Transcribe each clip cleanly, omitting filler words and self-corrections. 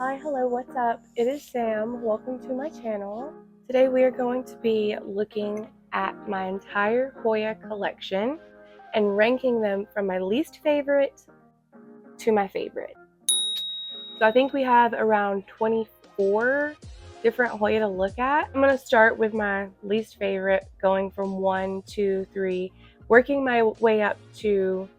Hi, hello, what's up? It is Sam. Welcome to my channel. Today we are going to be looking at my entire Hoya collection and ranking them from my least favorite to my favorite. So I think we have around 24 different Hoya to look at. I'm going to start with my least favorite, going from 1, 2, 3, working my way up to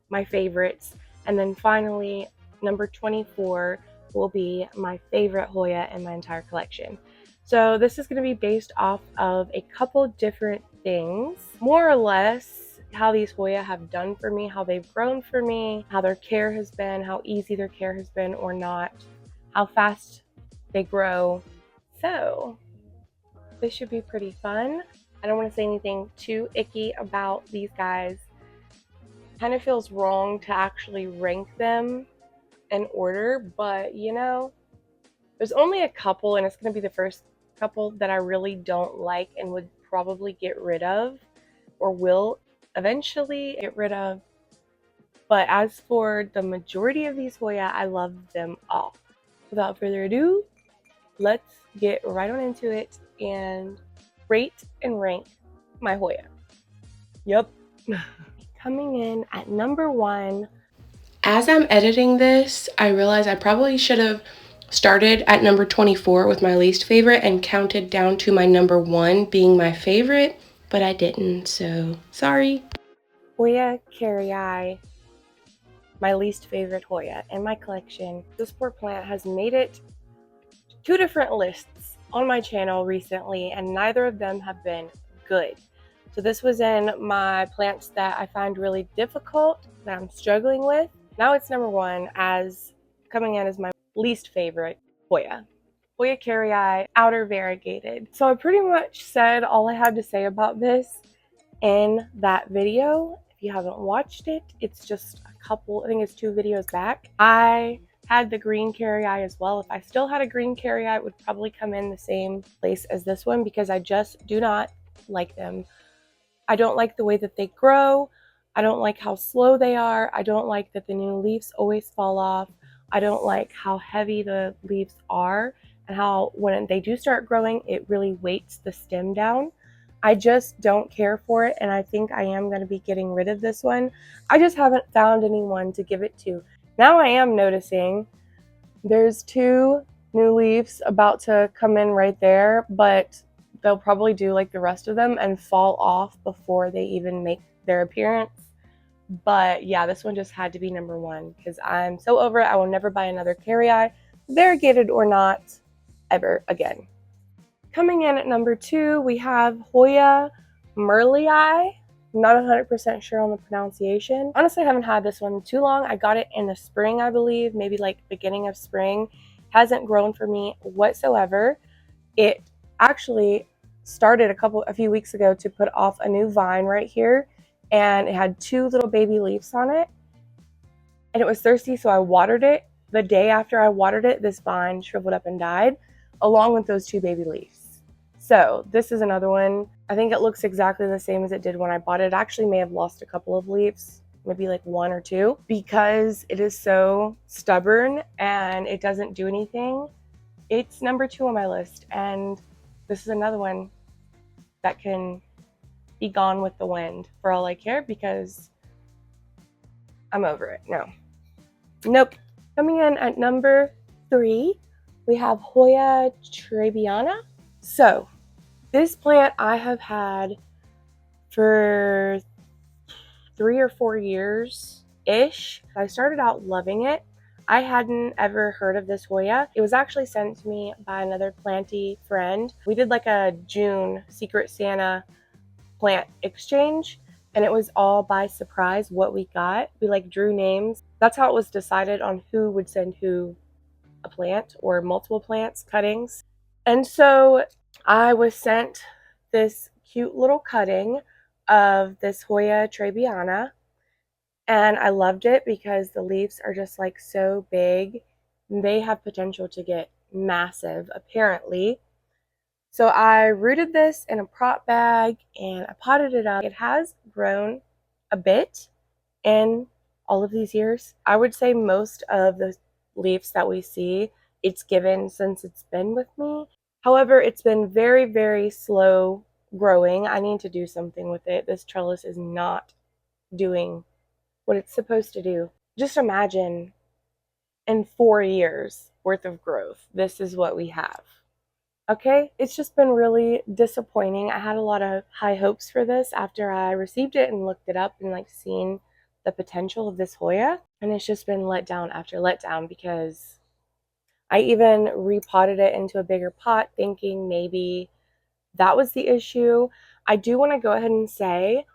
my favorites, and then finally number 24 will be my favorite Hoya in my entire collection. So this is going to be based off of a couple different things, more or less how these Hoya have done for me, how they've grown for me, how their care has been, how easy their care has been or not, how fast they grow. So this should be pretty fun. I don't want to say anything too icky about these guys. Kind of feels wrong to actually rank them in order, but you know, there's only a couple, and it's going to be the first couple that I really don't like and would probably get rid of, or will eventually get rid of. But as for the majority of these Hoya, I love them all. Without further ado, let's get right on into it and rate and rank my Hoya. Yep. Coming in at number 1. As I'm editing this, I realize I probably should have started at number 24 with my least favorite and counted down to my number 1 being my favorite, but I didn't, so sorry. Hoya Carrii, my least favorite Hoya in my collection. This poor plant has made it 2 different lists on my channel recently, and neither of them have been good. So this was in my plants that I find really difficult, that I'm struggling with. Now it's number 1 as coming in as my least favorite Hoya. Hoya Carrii outer variegated. So I pretty much said all I had to say about this in that video. If you haven't watched it, it's just a couple, I think it's 2 videos back. I had the green Carrii as well. If I still had a green Carrii, it would probably come in the same place as this one because I just do not like them. I don't like the way that they grow. I don't like how slow they are. I don't like that the new leaves always fall off. I don't like how heavy the leaves are and how when they do start growing, it really weights the stem down. I just don't care for it, and I think I am going to be getting rid of this one. I just haven't found anyone to give it to. Now I am noticing there's 2 new leaves about to come in right there, but they'll probably do like the rest of them and fall off before they even make their appearance. But yeah, this one just had to be number 1 because I'm so over it. I will never buy another Carrii, variegated or not, ever again. Coming in at number 2, we have Hoya Merlii. Not 100% sure on the pronunciation. Honestly, I haven't had this one too long. I got it in the spring, I believe, maybe like beginning of spring. Hasn't grown for me whatsoever. It actually started a few weeks ago to put off a new vine right here, and it had 2 little baby leaves on it, and it was thirsty, so I watered it. The day after I watered it, this vine shriveled up and died along with those 2 baby leaves. So this is another one. I think it looks exactly the same as it did when I bought it. It actually may have lost a couple of leaves, maybe like 1 or 2, because it is so stubborn and it doesn't do anything. It's number 2 on my list, and this is another one that can be gone with the wind for all I care because I'm over it. No. Nope. Coming in at number 3, we have Hoya Trayana. So this plant I have had for 3 or 4 years-ish. I started out loving it. I hadn't ever heard of this Hoya. It was actually sent to me by another planty friend. We did like a June Secret Santa plant exchange, and it was all by surprise what we got. We like drew names. That's how it was decided on who would send who a plant or multiple plants, cuttings. And so I was sent this cute little cutting of this Hoya Trayana, and I loved it because the leaves are just like so big. They have potential to get massive, apparently. So I rooted this in a prop bag and I potted it up. It has grown a bit in all of these years. I would say most of the leaves that we see, it's given since it's been with me. However, it's been very, very slow growing. I need to do something with it. This trellis is not doing what it's supposed to do. Just imagine in 4 years worth of growth, this is what we have. Okay, it's just been really disappointing. I had a lot of high hopes for this after I received it and looked it up and like seen the potential of this Hoya, and it's just been let down after letdown because I even repotted it into a bigger pot thinking maybe that was the issue. I do want to go ahead and say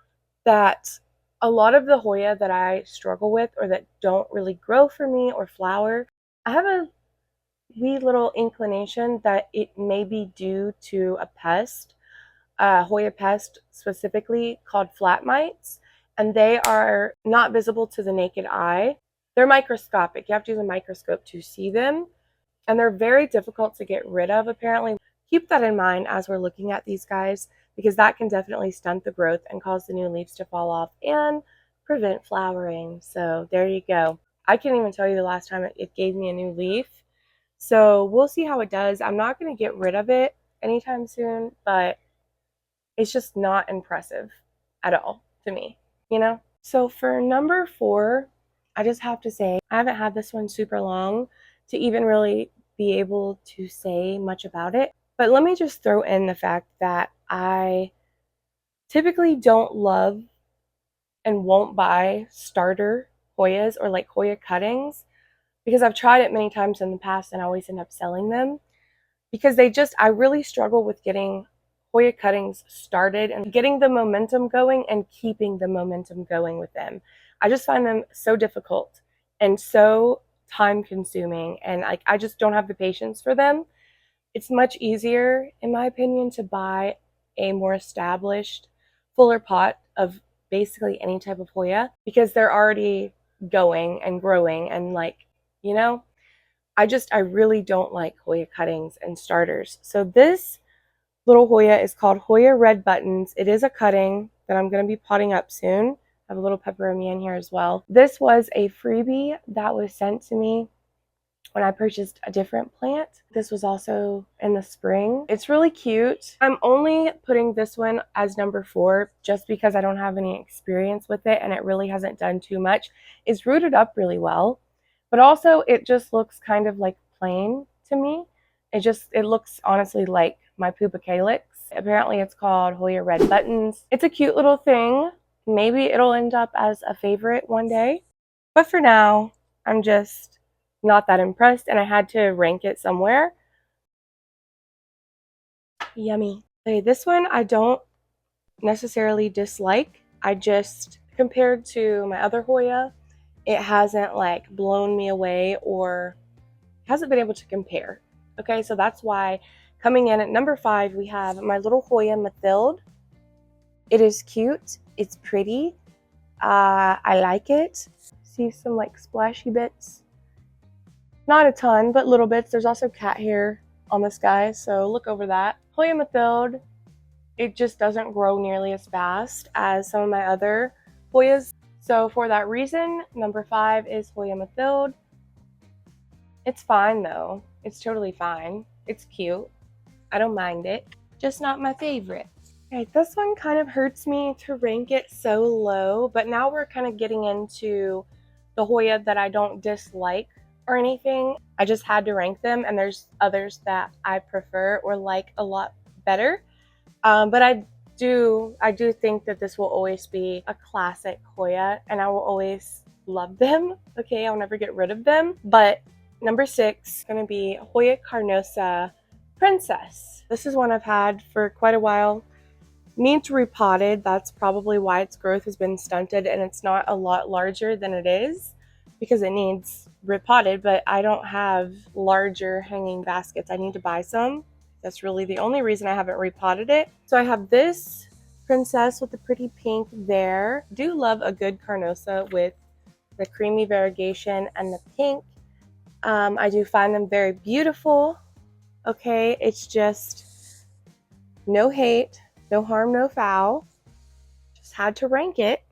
that a lot of the Hoya that I struggle with or that don't really grow for me or flower, I have a wee little inclination that it may be due to a pest, Hoya pest specifically called flat mites, and they are not visible to the naked eye. They're microscopic. You have to use a microscope to see them, and they're very difficult to get rid of apparently. Keep that in mind as we're looking at these guys, because that can definitely stunt the growth and cause the new leaves to fall off and prevent flowering. So there you go. I can't even tell you the last time it gave me a new leaf. So we'll see how it does. I'm not going to get rid of it anytime soon, but it's just not impressive at all to me, you know? So for number 4, I just have to say, I haven't had this one super long to even really be able to say much about it. But let me just throw in the fact that I typically don't love and won't buy starter Hoyas or like Hoya cuttings, because I've tried it many times in the past and I always end up selling them because I really struggle with getting Hoya cuttings started and getting the momentum going and keeping the momentum going with them. I just find them so difficult and so time consuming, and I just don't have the patience for them. It's much easier, in my opinion, to buy a more established, fuller pot of basically any type of Hoya because they're already going and growing and you know, I really don't like Hoya cuttings and starters. So this little Hoya is called Hoya Red Buttons. It is a cutting that I'm going to be potting up soon. I have a little peperomia in here as well. This was a freebie that was sent to me when I purchased a different plant. This was also in the spring. It's really cute. I'm only putting this one as number 4 just because I don't have any experience with it and it really hasn't done too much. It's rooted up really well, but also it just looks kind of like plain to me. It looks honestly like my pupa calyx. Apparently it's called Hoya Red Buttons. It's a cute little thing. Maybe it'll end up as a favorite one day, but for now I'm just not that impressed and I had to rank it somewhere. Yummy. Okay, this one I don't necessarily dislike. I just, compared to my other Hoya, it hasn't like blown me away or hasn't been able to compare. Okay, so that's why coming in at number 5, we have my little Hoya Mathilde. It is cute. It's pretty. I like it. See some like splashy bits. Not a ton, but little bits. There's also cat hair on this guy, so look over that. Hoya Mathilde, it just doesn't grow nearly as fast as some of my other Hoyas. So for that reason, number 5 is Hoya Mathilde. It's fine though. It's totally fine. It's cute. I don't mind it. Just not my favorite. Okay, this one kind of hurts me to rank it so low, but now we're kind of getting into the Hoya that I don't dislike or anything. I just had to rank them, and there's others that I prefer or like a lot better. But I do think that this will always be a classic Hoya, and I will always love them. Okay, I'll never get rid of them. But number 6 is going to be Hoya Carnosa Princess. This is one I've had for quite a while. Needs repotted. That's probably why its growth has been stunted and it's not a lot larger than it is, because it needs repotted, but I don't have larger hanging baskets. I need to buy some. That's really the only reason I haven't repotted it. So I have this princess with the pretty pink there. Do love a good Carnosa with the creamy variegation and the pink. I do find them very beautiful. Okay, it's just no hate, no harm, no foul. Just had to rank it.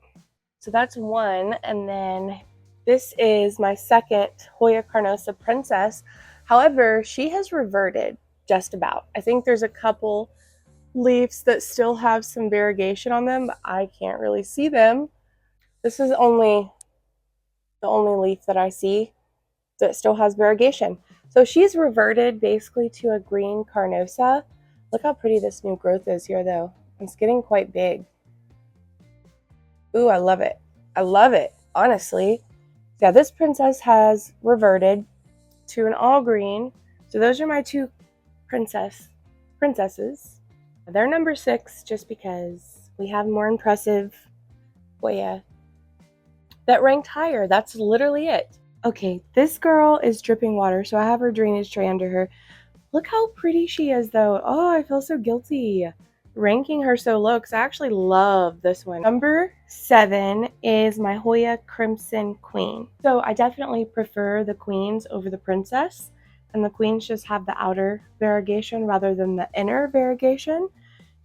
So that's one. And then this is my second Hoya Carnosa Princess. However, she has reverted just about. I think there's a couple leaves that still have some variegation on them, but I can't really see them. This is only the only leaf that I see that still has variegation. So she's reverted basically to a green Carnosa. Look how pretty this new growth is here though. It's getting quite big. Ooh, I love it. I love it, honestly. Yeah, this princess has reverted to an all green. So those are my two princesses. They're number 6 just because we have more impressive Hoya that ranked higher. That's literally it. Okay, this girl is dripping water, so I have her drainage tray under her. Look how pretty she is, though. Oh, I feel so guilty ranking her so low because I actually love this one. Number 7 is my Hoya Crimson Queen. So I definitely prefer the queens over the princess, and the queens just have the outer variegation rather than the inner variegation.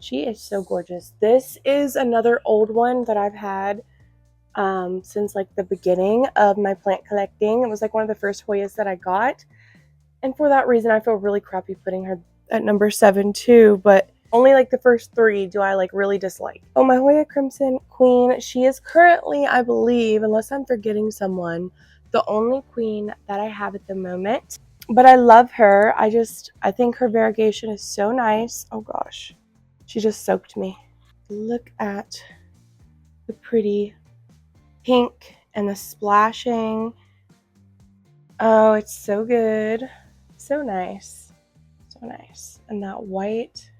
She is so gorgeous. This is another old one that I've had since like the beginning of my plant collecting. It was like one of the first Hoyas that I got. And for that reason, I feel really crappy putting her at number 7 too, but only like the first 3 do I like really dislike. Oh, my Hoya Crimson Queen, she is currently, I believe, unless I'm forgetting someone, the only queen that I have at the moment. But I love her. I think her variegation is so nice. Oh gosh, she just soaked me. Look at the pretty pink and the splashing. Oh, it's so good. So nice. So nice. And that white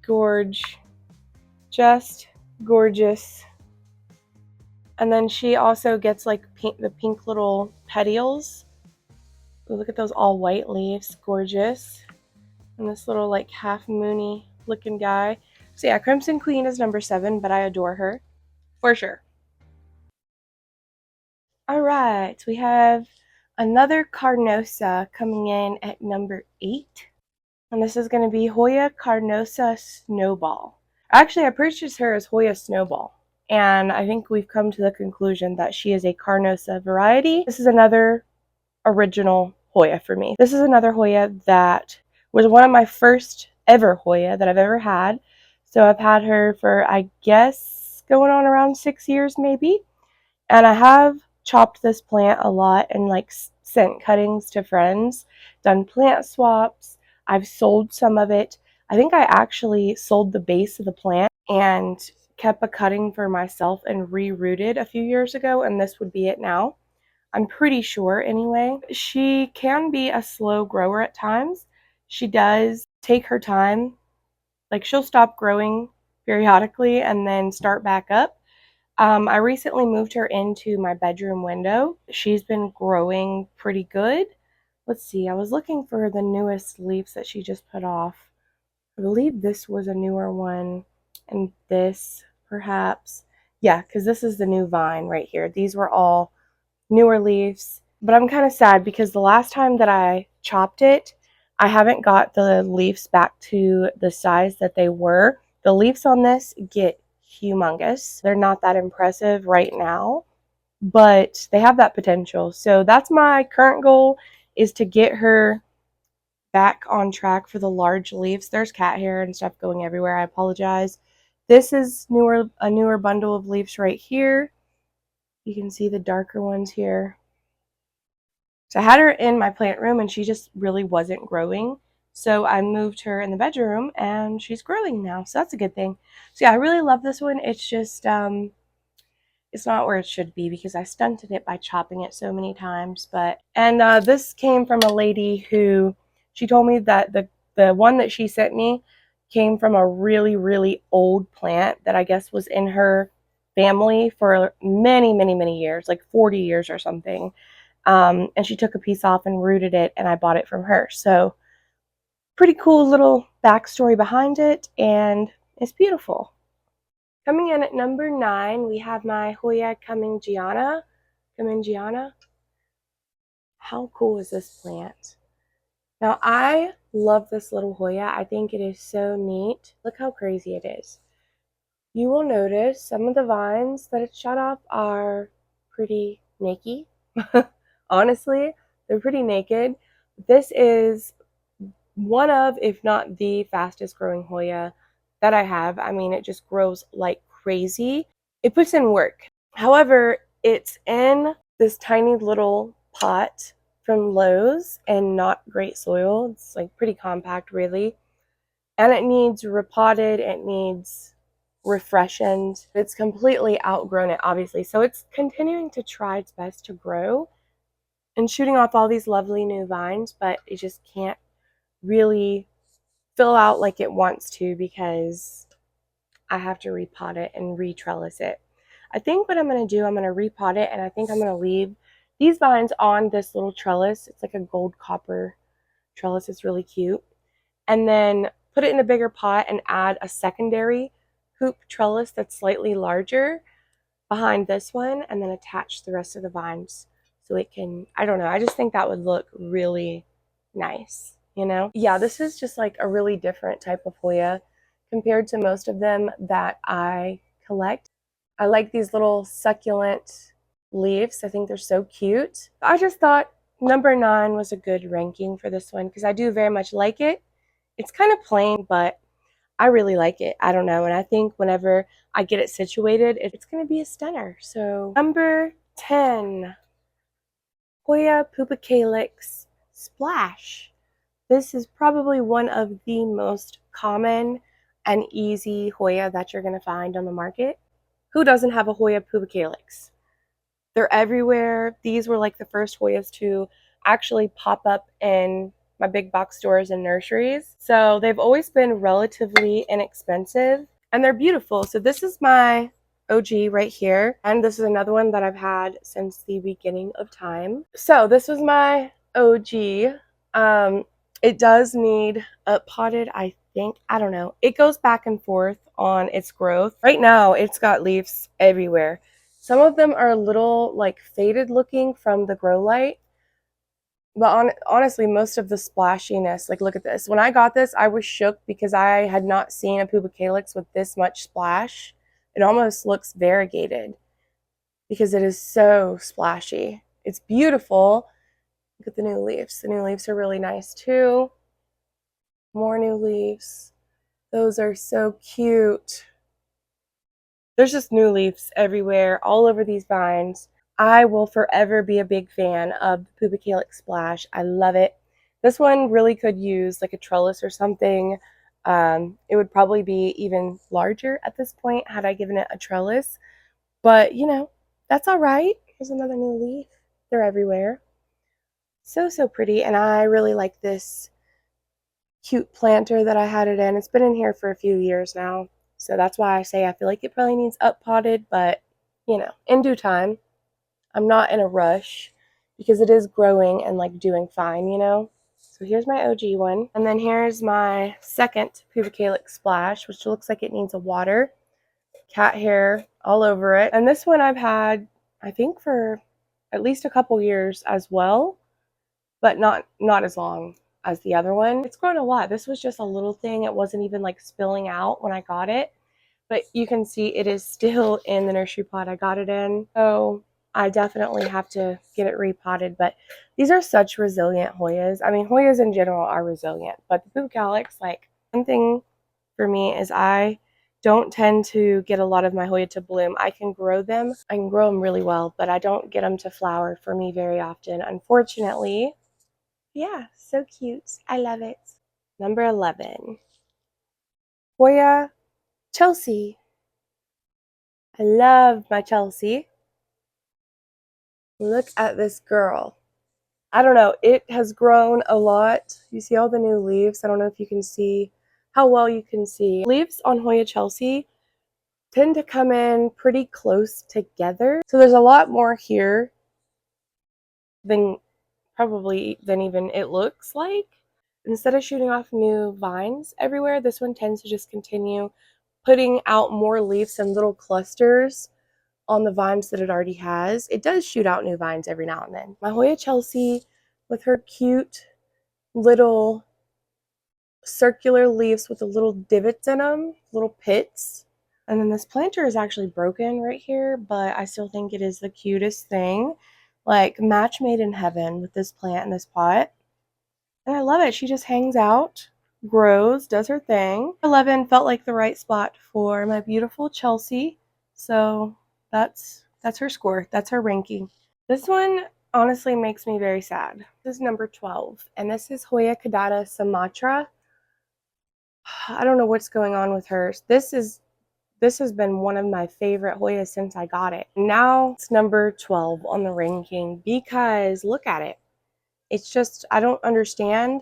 gorge. Just gorgeous. And then she also gets like the pink little petioles. Ooh, look at those all white leaves. Gorgeous. And this little like half moony looking guy. So yeah, Crimson Queen is number 7, but I adore her. For sure. All right, we have another Carnosa coming in at number 8. And this is going to be Hoya Carnosa Snowball. Actually, I purchased her as Hoya Snowball. And I think we've come to the conclusion that she is a Carnosa variety. This is another original Hoya for me. This is another Hoya that was one of my first ever Hoya that I've ever had. So I've had her for, I guess, going on around 6 years maybe. And I have chopped this plant a lot and like sent cuttings to friends, done plant swaps. I've sold some of it. I think I actually sold the base of the plant and kept a cutting for myself and rerooted a few years ago, and this would be it now. I'm pretty sure anyway. She can be a slow grower at times. She does take her time. Like she'll stop growing periodically and then start back up. I recently moved her into my bedroom window. She's been growing pretty good. Let's see, I was looking for the newest leaves that she just put off. I believe this was a newer one, and this perhaps. Yeah, because this is the new vine right here. These were all newer leaves. But I'm kind of sad because the last time that I chopped it, I haven't got the leaves back to the size that they were. The leaves on this get humongous. They're not that impressive right now, but they have that potential. So that's my current goal, is to get her back on track for the large leaves. There's cat hair and stuff going everywhere. I apologize. This is a newer bundle of leaves right here. You can see the darker ones here. So I had her in my plant room and she just really wasn't growing. So I moved her in the bedroom and she's growing now. So that's a good thing. So yeah, I really love this one. It's just, it's not where it should be because I stunted it by chopping it so many times. And this came from a lady who, she told me that the one that she sent me came from a really, really old plant that I guess was in her family for many, many, many years, like 40 years or something. And she took a piece off and rooted it, and I bought it from her. So pretty cool little backstory behind it, and it's beautiful. Coming in at number 9, we have my Hoya Giana. How cool is this plant? Now, I love this little Hoya. I think it is so neat. Look how crazy it is. You will notice some of the vines that it shut off are pretty naked. Honestly, they're pretty naked. This is one of, if not the fastest growing Hoya that I have. I mean, it just grows like crazy. It puts in work. However, it's in this tiny little pot from Lowe's and not great soil. It's like pretty compact, really. And it needs repotted, it needs refreshened. It's completely outgrown it, obviously. So it's continuing to try its best to grow and shooting off all these lovely new vines, but it just can't really fill out like it wants to because I have to repot it and re-trellis it. I think what I'm going to do, I'm going to repot it, and I think I'm going to leave these vines on this little trellis. It's like a gold copper trellis. It's really cute. And then put it in a bigger pot and add a secondary hoop trellis that's slightly larger behind this one, and then attach the rest of the vines so it can, I don't know, I just think that would look really nice, you know? Yeah, this is just like a really different type of Hoya compared to most of them that I collect. I like these little succulent leaves. I think they're so cute. I just thought number 9 was a good ranking for this one because I do very much like it. It's kind of plain, but I really like it. I don't know. And I think whenever I get it situated, it's going to be a stunner. So number 10, Hoya Pupacalyx Splash. This is probably one of the most common and easy Hoya that you're going to find on the market. Who doesn't have a Hoya Pupacalyx? They're everywhere. These were like the first Hoyas to actually pop up in my big box stores and nurseries. So they've always been relatively inexpensive and they're beautiful. So this is my OG right here. And this is another one that I've had since the beginning of time. So this was my OG. It does need potted, I think. I don't know. It goes back and forth on its growth. Right now, it's got leaves everywhere. Some of them are a little like faded looking from the grow light. But honestly, most of the splashiness, like look at this. When I got this, I was shook because I had not seen a Pupacalyx with this much splash. It almost looks variegated because it is so splashy. It's beautiful. Look at the new leaves. The new leaves are really nice too. More new leaves. Those are so cute. There's just new leaves everywhere, all over these vines. I will forever be a big fan of the Pupacalyx Splash. I love it. This one really could use like a trellis or something. It would probably be even larger at this point had I given it a trellis. But, you know, that's all right. Here's another new leaf. They're everywhere. So, so pretty. And I really like this cute planter that I had it in. It's been in here for a few years now. So that's why I say I feel like it probably needs up potted, but you know, in due time. I'm not in a rush because it is growing and like doing fine, you know. So here's my OG one. And then here's my second Pupacalyx Splash, which looks like it needs a water. Cat hair all over it. And this one I've had, I think, for at least a couple years as well, but not as long as the other one. It's grown a lot. This was just a little thing. It wasn't even like spilling out when I got it. But you can see it is still in the nursery pot I got it in. So I definitely have to get it repotted. But these are such resilient Hoyas. I mean, Hoyas in general are resilient. But the Pupacalyx, like, one thing for me is I don't tend to get a lot of my Hoya to bloom. I can grow them. I can grow them really well, but I don't get them to flower for me very often, unfortunately. Yeah, so cute. I love it. Number 11. Hoya Chelsea. I love my Chelsea. Look at this girl. I don't know, it has grown a lot. You see all the new leaves. I don't know if you can see how well you can see. Leaves on Hoya Chelsea tend to come in pretty close together. So there's a lot more here than even it looks like. Instead of shooting off new vines everywhere, this one tends to just continue putting out more leaves and little clusters on the vines that it already has. It does shoot out new vines every now and then. My Hoya Chelsea with her cute little circular leaves with the little divots in them, little pits. And then this planter is actually broken right here, but I still think it is the cutest thing. Like, match made in heaven with this plant and this pot. And I love it. She just hangs out, grows, does her thing. 11 felt like the right spot for my beautiful Chelsea. So that's her score. That's her ranking. This one honestly makes me very sad. This is number 12, and this is Hoya Kadadasamatra. I don't know what's going on with hers. This has been one of my favorite Hoyas since I got it. Now it's number 12 on the ranking because look at it. It's just, I don't understand.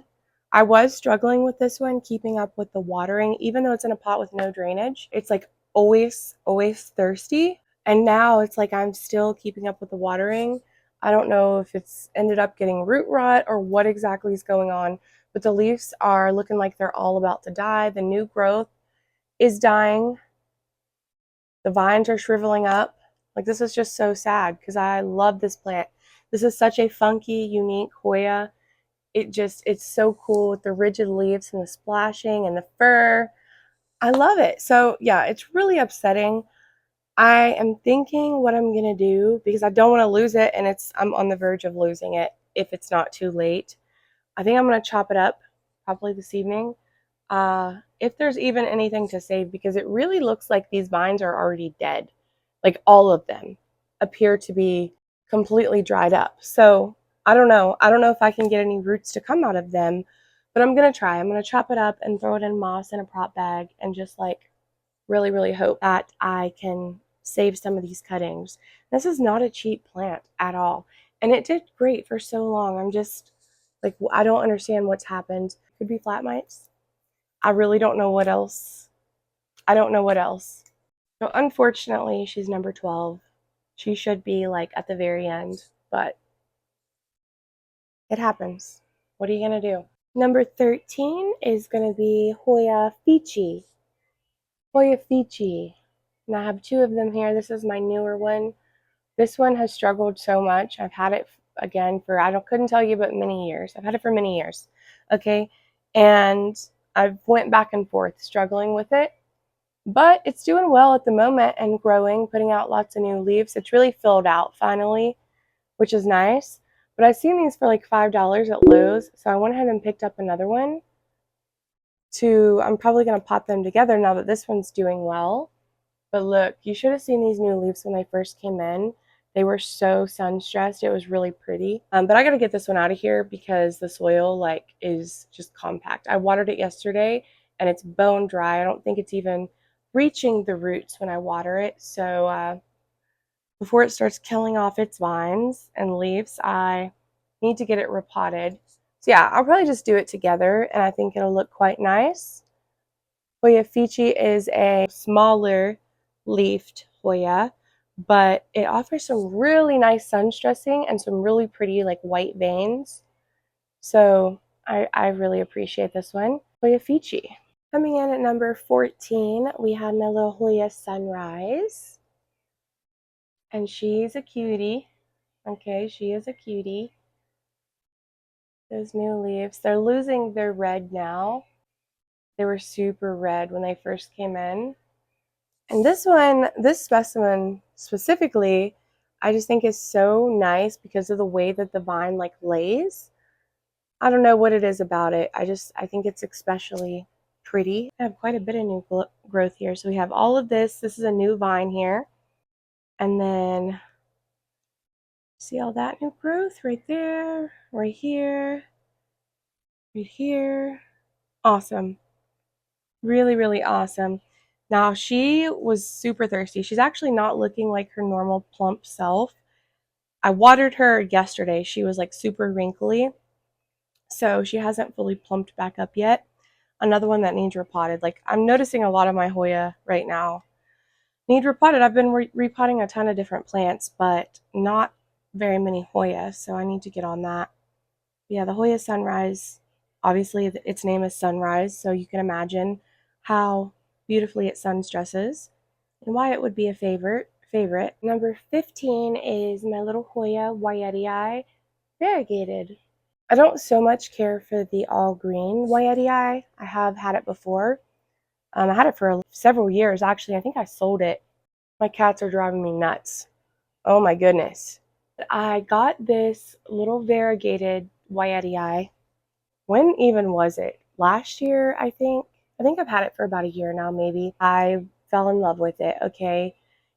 I was struggling with this one, keeping up with the watering, even though it's in a pot with no drainage. It's like always thirsty. And now it's like I'm still keeping up with the watering. I don't know if it's ended up getting root rot or what exactly is going on, but the leaves are looking like they're all about to die. The new growth is dying. The vines are shriveling up. Like, this is just so sad because I love this plant. This is such a funky, unique Hoya. It's so cool with the rigid leaves and the splashing and the fur. I love it. So yeah, it's really upsetting. I am thinking what I'm gonna do because I don't want to lose it, and I'm on the verge of losing it if it's not too late. I think I'm gonna chop it up probably this evening. If there's even anything to save, because it really looks like these vines are already dead. Like, all of them appear to be completely dried up. So I don't know. I don't know if I can get any roots to come out of them, but I'm gonna try. I'm gonna chop it up and throw it in moss in a prop bag and just like really hope that I can save some of these cuttings. This is not a cheap plant at all. And it did great for so long. I'm just like, I don't understand what's happened. Could be flat mites. I really don't know what else. I don't know what else. So unfortunately, she's number 12. She should be like at the very end, but it happens. What are you going to do? Number 13 is going to be Hoya Fichi. Hoya Fichi. And I have two of them here. This is my newer one. This one has struggled so much. I've had it again for, couldn't tell you, but many years. I've had it for many years. Okay. And I've went back and forth struggling with it. But it's doing well at the moment and growing, putting out lots of new leaves. It's really filled out finally, which is nice. But I've seen these for like $5 at Lowe's, so I went ahead and picked up another one. I'm probably going to pot them together now that this one's doing well. But look, you should have seen these new leaves when they first came in. They were so sun stressed. It was really pretty. But I got to get this one out of here because the soil like is just compact. I watered it yesterday and it's bone dry. I don't think it's even reaching the roots when I water it. So before it starts killing off its vines and leaves, I need to get it repotted. So yeah, I'll probably just do it together and I think it'll look quite nice. Hoya Fichi is a smaller leafed Hoya, but it offers some really nice sun stressing and some really pretty like white veins. So I really appreciate this one. Hoya Fichi. Coming in at number 14, we have my little Hoya Sunrise. And she's a cutie. Okay, she is a cutie. Those new leaves, they're losing their red now. They were super red when they first came in. And this one, this specimen specifically, I just think is so nice because of the way that the vine like lays. I don't know what it is about it. I think it's especially pretty. I have quite a bit of new growth here. So we have all of this. This is a new vine here. And then see all that new growth right there, right here, right here. Awesome. Really awesome. Now she was super thirsty. She's actually not looking like her normal plump self. I watered her yesterday. She was like super wrinkly. So she hasn't fully plumped back up yet. Another one that needs repotted. Like, I'm noticing a lot of my Hoya right now need repotted. I've been repotting a ton of different plants, but not very many Hoya. So I need to get on that. Yeah, the Hoya Sunrise, obviously its name is Sunrise, so you can imagine how beautifully it sun stresses and why it would be a favorite. Number 15 is my little Hoya WTIE variegated. I don't so much care for the all green WTIE. I have had it before. I had it for several years actually. I think I sold it. My cats are driving me nuts. Oh my goodness. I got this little variegated WTIE when even was it? Last year, I think. I think I've had it for about a year now, maybe. I fell in love with it, okay?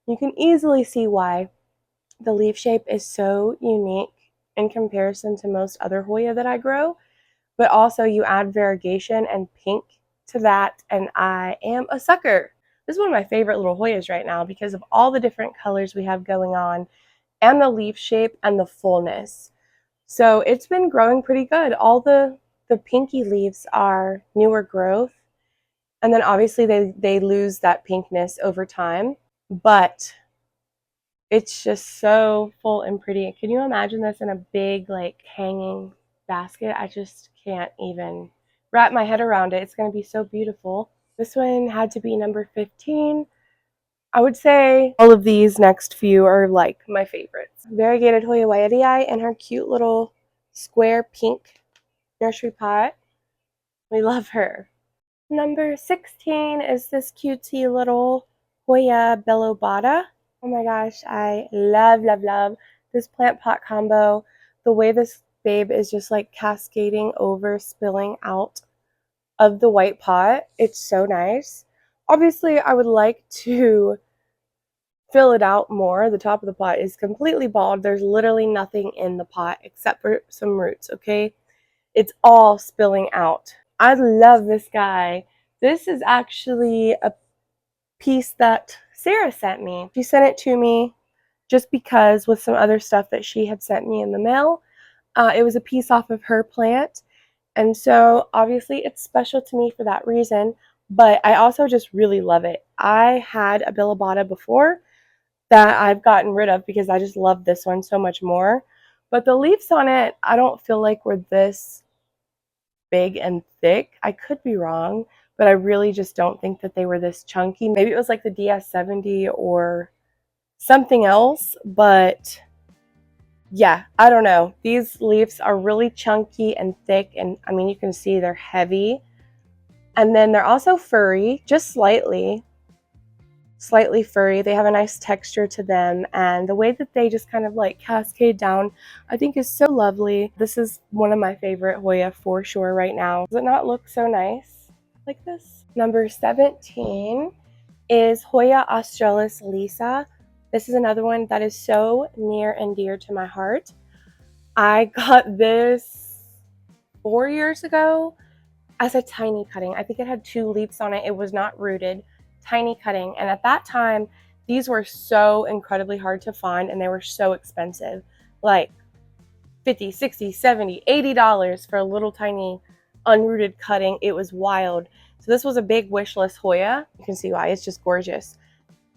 You can easily see why. The leaf shape is so unique in comparison to most other Hoya that I grow, but also you add variegation and pink to that, and I am a sucker. This is one of my favorite little Hoyas right now because of all the different colors we have going on and the leaf shape and the fullness. So it's been growing pretty good. All the pinky leaves are newer growth, and then obviously they lose that pinkness over time, but it's just so full and pretty. Can you imagine this in a big like hanging basket? I just can't even wrap my head around it. It's going to be so beautiful. This one had to be number 15. I would say all of these next few are like my favorites. Variegated Hoya WTIE and her cute little square pink nursery pot. We love her. Number 16 is this cutesy little Hoya Bellobata. Oh my gosh, I love this plant pot combo. The way this babe is just like cascading over, spilling out of the white pot. It's so nice. Obviously, I would like to fill it out more. The top of the pot is completely bald. There's literally nothing in the pot except for some roots, okay? It's all spilling out. I love this guy. This is actually a piece that Sarah sent me. She sent it to me just because with some other stuff that she had sent me in the mail. It was a piece off of her plant. And so obviously it's special to me for that reason. But I also just really love it. I had a Billabata before that I've gotten rid of because I just love this one so much more. But the leaves on it, I don't feel like were this big and thick. I could be wrong, but I really just don't think that they were this chunky. Maybe it was like the DS70 or something else, but yeah, I don't know. These leaves are really chunky and thick, and I mean, you can see they're heavy. And then they're also furry, just slightly furry. They have a nice texture to them, and the way that they just kind of like cascade down, I think is so lovely. This is one of my favorite Hoya for sure right now. Does it not look so nice like this? Number 17 is Hoya Australis Lisa. This is another one that is so near and dear to my heart. I got this 4 years ago as a tiny cutting. I think it had 2 leaves on it. It was not rooted. Tiny cutting. And at that time, these were so incredibly hard to find and they were so expensive. Like $50, $60, $70, $80 for a little tiny unrooted cutting. It was wild. So this was a big wish list Hoya. You can see why. It's just gorgeous.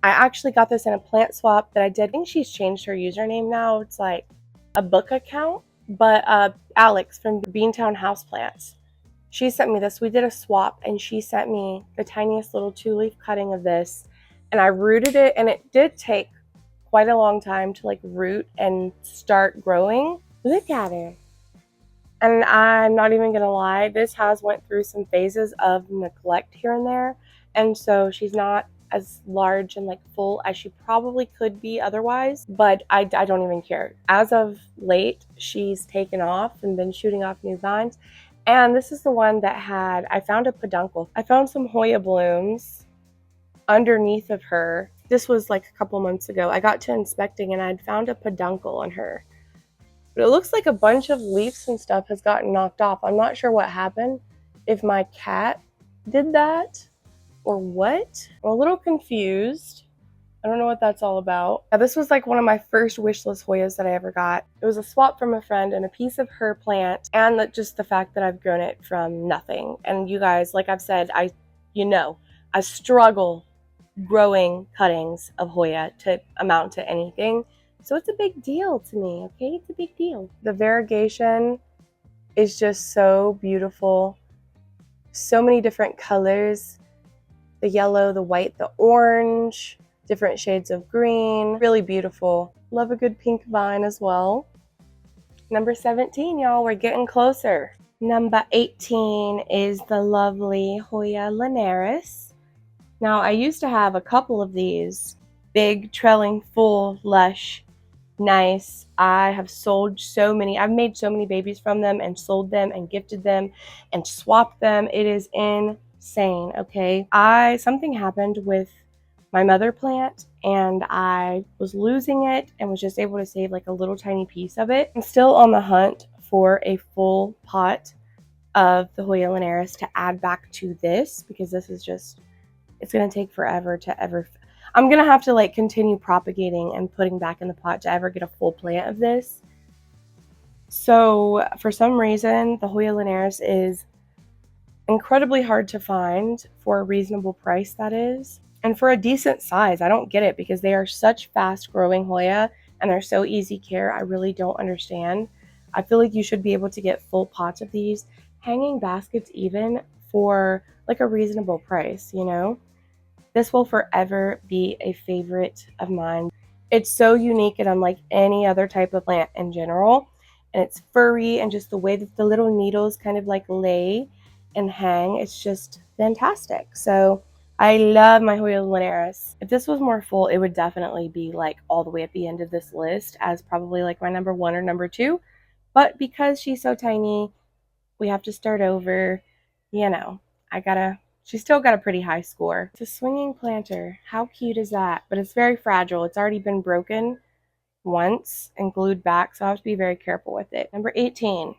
I actually got this in a plant swap that I did. I think she's changed her username now. It's like a book account. But Alex from Beantown Houseplants, she sent me this. We did a swap and she sent me the tiniest little 2-leaf cutting of this, and I rooted it, and it did take quite a long time to like root and start growing. Look at her. And I'm not even gonna lie, this has went through some phases of neglect here and there, and so she's not as large and like full as she probably could be otherwise, but I don't even care. As of late, she's taken off and been shooting off new vines. And this is the one that had, I found a peduncle. I found some Hoya blooms underneath of her. This was like a couple months ago. I got to inspecting and I'd found a peduncle on her. But it looks like a bunch of leaves and stuff has gotten knocked off. I'm not sure what happened. If my cat did that or what. I'm a little confused. I don't know what that's all about. Now, this was like one of my first wish list Hoyas that I ever got. It was a swap from a friend and a piece of her plant, and just the fact that I've grown it from nothing. And you guys, like I've said, I struggle growing cuttings of Hoya to amount to anything. So it's a big deal to me, okay? It's a big deal. The variegation is just so beautiful. So many different colors. The yellow, the white, the orange, different shades of green. Really beautiful. Love a good pink vine as well. Number 17, y'all, we're getting closer. Number 18 is the lovely Hoya lyris. Now, I used to have a couple of these big, trailing, full, lush nice. I have sold so many. I've made so many babies from them and sold them and gifted them and swapped them. It is insane, okay? Something happened with my mother plant and I was losing it and was just able to save like a little tiny piece of it. I'm still on the hunt for a full pot of the Hoya Linares to add back to this, because this is just, it's going to take forever to ever, I'm going to have to like continue propagating and putting back in the pot to ever get a full plant of this. So for some reason, the Hoya Linares is incredibly hard to find for a reasonable price, that is. And for a decent size. I don't get it, because they are such fast growing Hoya and they're so easy care. I really don't understand. I feel like you should be able to get full pots of these, hanging baskets even, for like a reasonable price, you know? This will forever be a favorite of mine. It's so unique and unlike any other type of plant in general. And it's furry, and just the way that the little needles kind of like lay and hang, it's just fantastic. So I love my Hoya Linares. If this was more full, it would definitely be like all the way at the end of this list as probably like my number 1 or number 2. But because she's so tiny, we have to start over. You know, she still got a pretty high score. It's a swinging planter. How cute is that? But it's very fragile. It's already been broken once and glued back, so I have to be very careful with it. Number 18.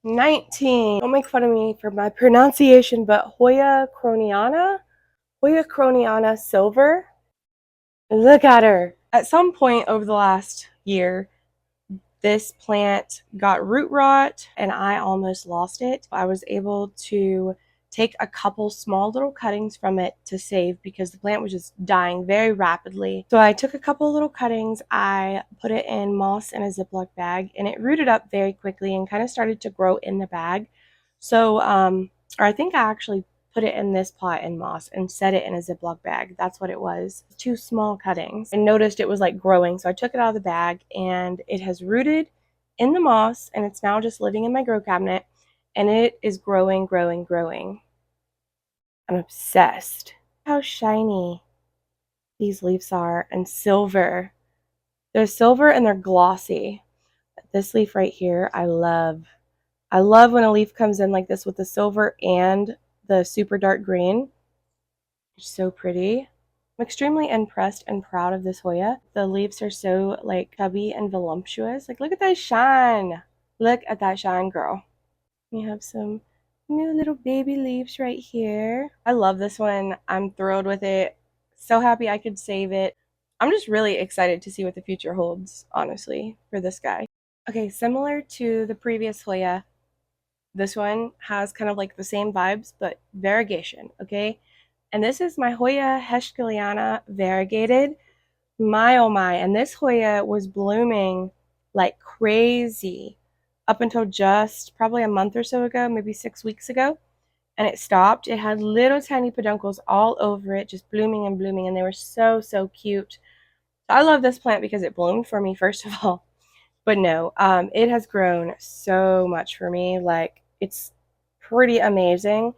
19. Don't make fun of me for my pronunciation, but Hoya Croniana? Hoya Croniana Silver. Look at her. At some point over the last year, this plant got root rot and I almost lost it. I was able to take a couple small little cuttings from it to save, because the plant was just dying very rapidly. So I took a couple little cuttings, I put it in moss in a Ziploc bag, and it rooted up very quickly and kind of started to grow in the bag. So, or I think I actually put it in this pot in moss and set it in a Ziploc bag. That's what it was. 2 small cuttings. I noticed it was like growing, so I took it out of the bag and it has rooted in the moss, and it's now just living in my grow cabinet, and it is growing, growing, growing. I'm obsessed. How shiny these leaves are, and silver. They're silver and they're glossy. This leaf right here, I love. I love when a leaf comes in like this with the silver and the super dark green. It's so pretty. I'm extremely impressed and proud of this Hoya. The leaves are so like chubby and voluptuous. Like, look at that shine. Look at that shine, girl. We have some new little baby leaves right here. I love this one. I'm thrilled with it. So happy I could save it. I'm just really excited to see what the future holds, honestly, for this guy. Okay, similar to the previous Hoya, this one has kind of like the same vibes, but variegation, okay? And this is my Hoya Giana variegated. My oh my, and this Hoya was blooming like crazy up until just probably a month or so ago, maybe 6 weeks ago, and it stopped. It had little tiny peduncles all over it, just blooming and blooming, and they were so, so cute. I love this plant because it bloomed for me, first of all. But no, it has grown so much for me. Like, it's pretty amazing.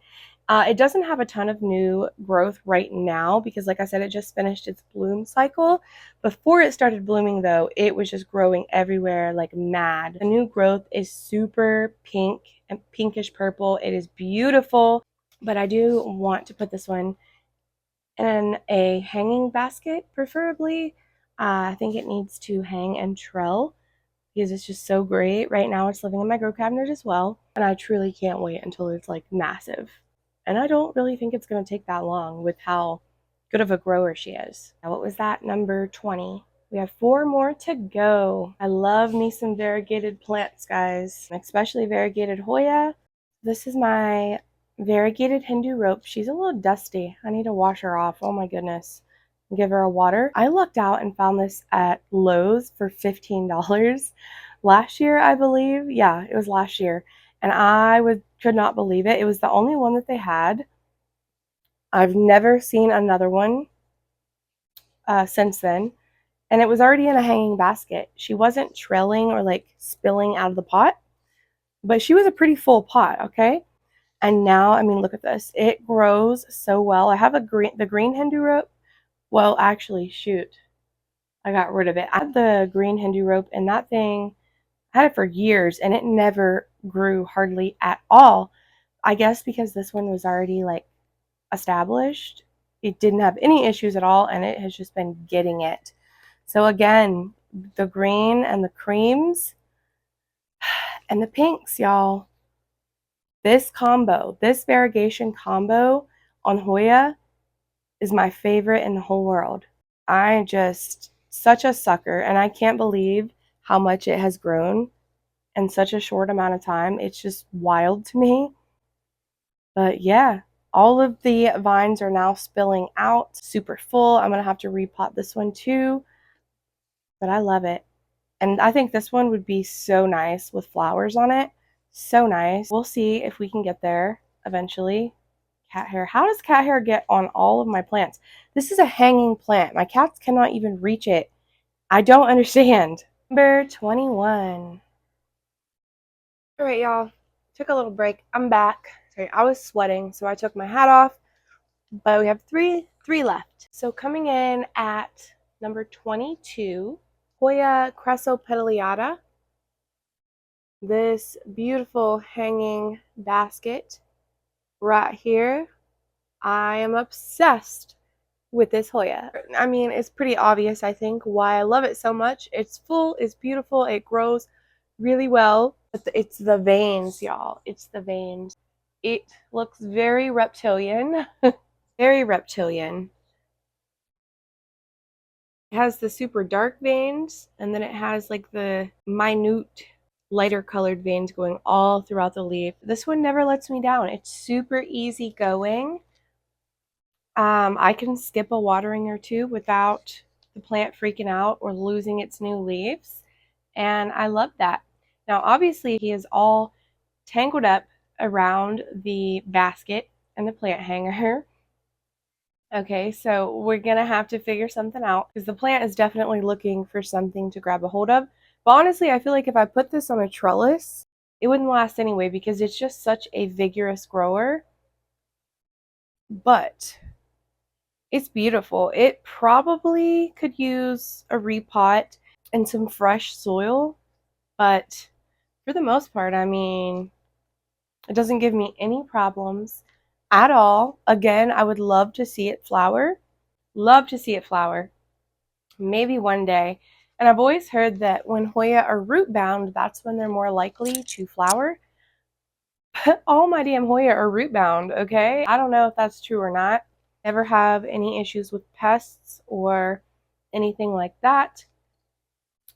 It doesn't have a ton of new growth right now because, like I said, it just finished its bloom cycle. Before it started blooming, though, it was just growing everywhere like mad. The new growth is super pink and pinkish purple. It is beautiful, but I do want to put this one in a hanging basket, preferably. I think it needs to hang and trail because it's just so great. Right now it's living in my grow cabinet as well, and I truly can't wait until it's like massive. And I don't really think it's going to take that long with how good of a grower she is. Now, what was that? Number 20. We have 4 more to go. I love me some variegated plants, guys, especially variegated Hoya. This is my variegated Hindu rope. She's a little dusty. I need to wash her off. Oh my goodness. Give her a water. I lucked out and found this at Lowe's for $15 last year, I believe. Yeah, it was last year. And could not believe it. It was the only one that they had. I've never seen another one since then. And it was already in a hanging basket. She wasn't trailing or like spilling out of the pot, but she was a pretty full pot, okay? And now, I mean, look at this. It grows so well. I have the green Hindu rope. Well, actually, shoot. I got rid of it. I had the green Hindu rope, and that thing, I had it for years, and it never grew hardly at all. I guess because this one was already like established, it didn't have any issues at all, and it has just been getting it. So again, the green and the creams and the pinks, y'all. This combo, this variegation combo on Hoya is my favorite in the whole world. I'm just such a sucker, and I can't believe how much it has grown in such a short amount of time. It's just wild to me. But yeah, all of the vines are now spilling out, super full. I'm gonna have to repot this one too, but I love it. And I think this one would be so nice with flowers on it. So nice. We'll see if we can get there eventually. Cat hair. How does cat hair get on all of my plants? This is a hanging plant. My cats cannot even reach it. I don't understand. Number 21. All right, y'all. Took a little break. I'm back. Sorry, I was sweating, so I took my hat off. But we have three left. So coming in at number 22, Hoya Creso pedalada. This beautiful hanging basket right here. I am obsessed with this Hoya. I mean, it's pretty obvious, I think, why I love it so much. It's full, it's beautiful, it grows really well. But it's the veins, y'all. It's the veins. It looks very reptilian. Very reptilian. It has the super dark veins, and then it has like the minute lighter colored veins going all throughout the leaf. This one never lets me down. It's super easy going. I can skip a watering or two without the plant freaking out or losing its new leaves, and I love that. Now, obviously, he is all tangled up around the basket and the plant hanger. Okay, so we're gonna have to figure something out because the plant is definitely looking for something to grab a hold of. But honestly, I feel like if I put this on a trellis, it wouldn't last anyway because it's just such a vigorous grower. But it's beautiful. It probably could use a repot and some fresh soil, but for the most part, I mean, it doesn't give me any problems at all. Again, I would love to see it flower. Love to see it flower. Maybe one day. And I've always heard that when Hoya are root bound, that's when they're more likely to flower. But all my damn Hoya are root bound, okay? I don't know if that's true or not. Never have any issues with pests or anything like that.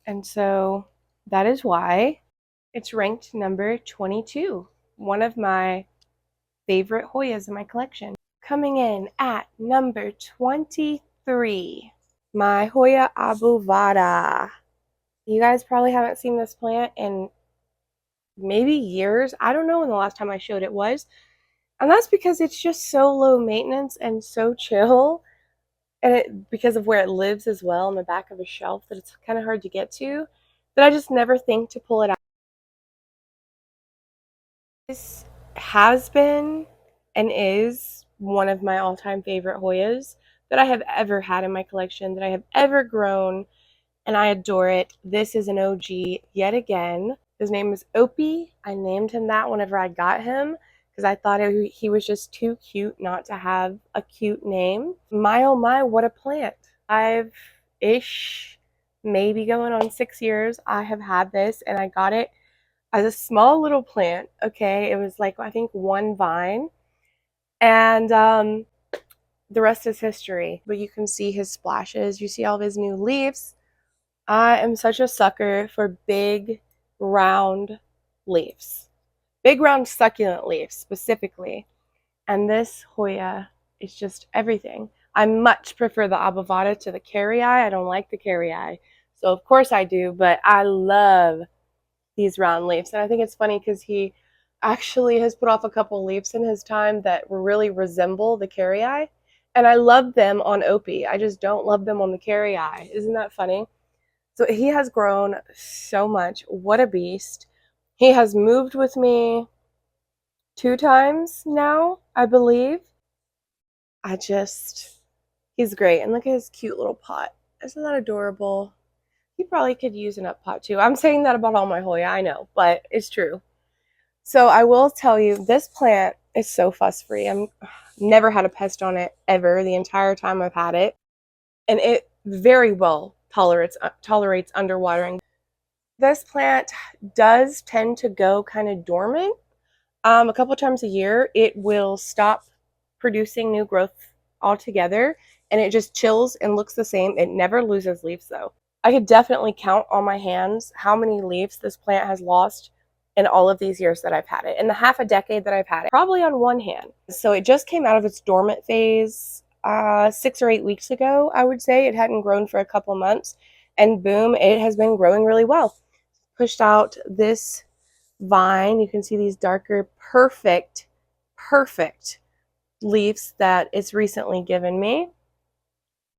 And so that is why it's ranked number 22. One of my favorite Hoyas in my collection. Coming in at number 23. My Hoya abiva. You guys probably haven't seen this plant in maybe years. I don't know when the last time I showed it was. And that's because it's just so low maintenance and so chill. And because of where it lives as well on the back of a shelf that it's kind of hard to get to. That I just never think to pull it out. This has been and is one of my all-time favorite Hoyas that I have ever had in my collection, that I have ever grown, and I adore it. This is an OG yet again. His name is Opie. I named him that whenever I got him because I thought he was just too cute not to have a cute name. My oh my, what a plant. 5-ish, maybe going on 6 years, I have had this, and I got it as a small little plant, okay? It was like, I think, one vine. And the rest is history. But you can see his splashes. You see all of his new leaves. I am such a sucker for big, round leaves. Big, round, succulent leaves, specifically. And this Hoya is just everything. I much prefer the abiva to the carry. I don't like the carry. So, of course I do, but I love these round leaves. And I think it's funny because he actually has put off a couple leaves in his time that really resemble the carry. And I love them on Opie. I just don't love them on the carry. Isn't that funny? So he has grown so much. What a beast. He has moved with me 2 times now, I believe. He's great. And look at his cute little pot. Isn't that adorable? He probably could use an up pot too. I'm saying that about all my Hoya, I know, but it's true. So I will tell you, this plant is so fuss free. I'm never had a pest on it ever the entire time I've had it, and it very well tolerates underwatering. This plant does tend to go kind of dormant. A couple times a year, it will stop producing new growth altogether, and it just chills and looks the same. It never loses leaves though. I could definitely count on my hands how many leaves this plant has lost in all of these years that I've had it. In the half a decade that I've had it, probably on one hand. So it just came out of its dormant phase 6 or 8 weeks ago, I would say. It hadn't grown for a couple months, and boom, it has been growing really well. Pushed out this vine. You can see these darker, perfect leaves that it's recently given me.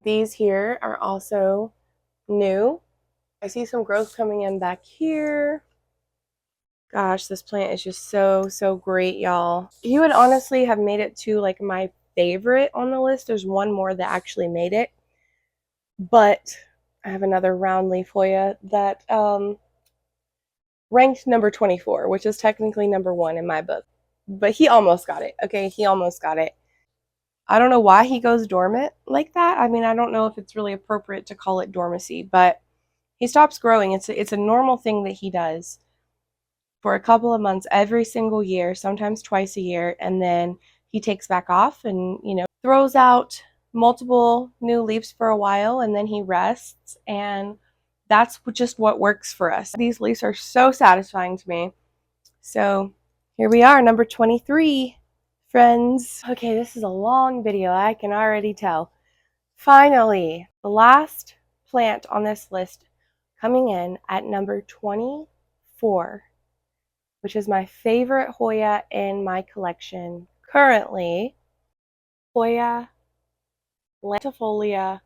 These here are also new. I see some growth coming in back here. Gosh, this plant is just so great, y'all. You would honestly have made it to like my favorite on the list. There's one more that actually made it, but I have another round leaf Hoya that ranked number 24, which is technically number 1 in my book. But he almost got it. Okay, he almost got it. I don't know why he goes dormant like that. I mean, I don't know if it's really appropriate to call it dormancy, but he stops growing. It's a normal thing that he does for a couple of months every single year, sometimes twice a year, and then he takes back off and, you know, throws out multiple new leaves for a while, and then he rests, and that's just what works for us. These leaves are so satisfying to me. So here we are, number 23, friends. Okay, this is a long video, I can already tell. Finally, the last plant on this list, coming in at number 24, which is my favorite Hoya in my collection currently, Hoya lentifolia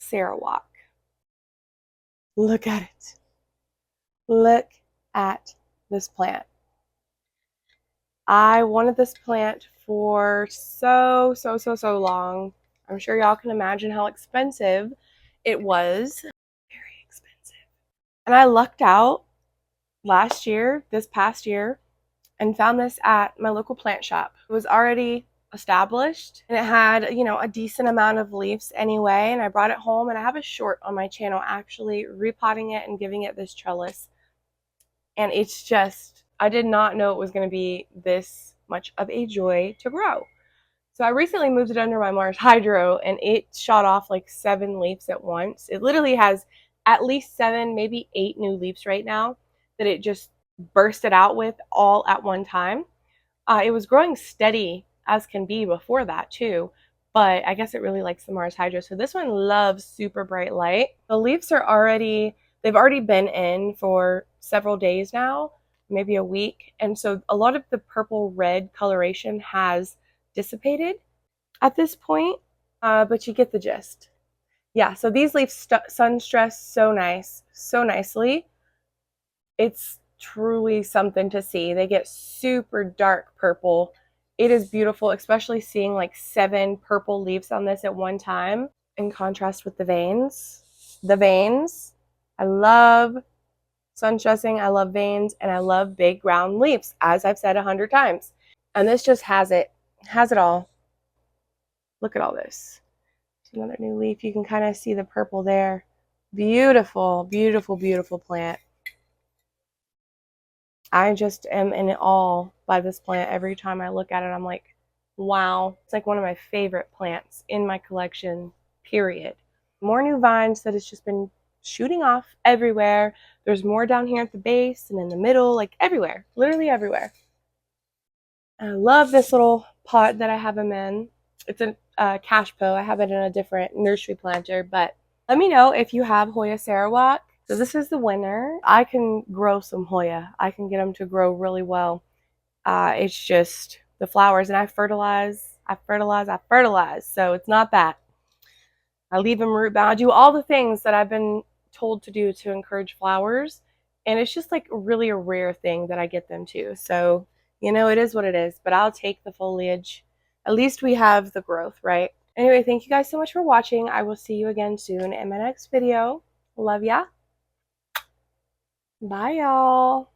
Sarawak. Look at it. Look at this plant. I wanted this plant for so long. I'm sure y'all can imagine how expensive it was. Very expensive. And I lucked out this past year, and found this at my local plant shop. It was already established, and it had, you know, a decent amount of leaves anyway, and I brought it home, and I have a short on my channel actually repotting it and giving it this trellis. And it's just, I did not know it was going to be this much of a joy to grow. So I recently moved it under my Mars Hydro, and it shot off like 7 leaves at once. It literally has at least 7, maybe 8 new leaves right now that it just bursted out with all at one time. It was growing steady as can be before that too, but I guess it really likes the Mars Hydro. So this one loves super bright light. The leaves are they've already been in for several days now, maybe a week, and so a lot of the purple red coloration has dissipated at this point, but you get the gist. Yeah, so these leaves sun stress so nicely. It's truly something to see. They get super dark purple. It is beautiful, especially seeing like 7 purple leaves on this at one time in contrast with the veins. The veins, I love sun stressing, I love veins, and I love big round leaves, as I've said 100 times. And this just has it all. Look at all this. There's another new leaf. You can kind of see the purple there. Beautiful, beautiful, beautiful plant. I just am in awe by this plant. Every time I look at it, I'm like, wow. It's like one of my favorite plants in my collection, period. More new vines that it's just been shooting off everywhere. There's more down here at the base and in the middle, like everywhere, literally everywhere. And I love this little pot that I have them in. It's a cashpo. I have it in a different nursery planter, but let me know if you have Hoya Sarawak. So this is the winner. I can grow some Hoya. I can get them to grow really well. It's just the flowers, and I fertilize. So it's not that. I leave them root bound. I do all the things that I've been told to do to encourage flowers, and it's just like really a rare thing that I get them to. So, you know, it is what it is, but I'll take the foliage. At least we have the growth, right? Anyway, thank you guys so much for watching. I will see you again soon in my next video. Love ya. Bye, y'all.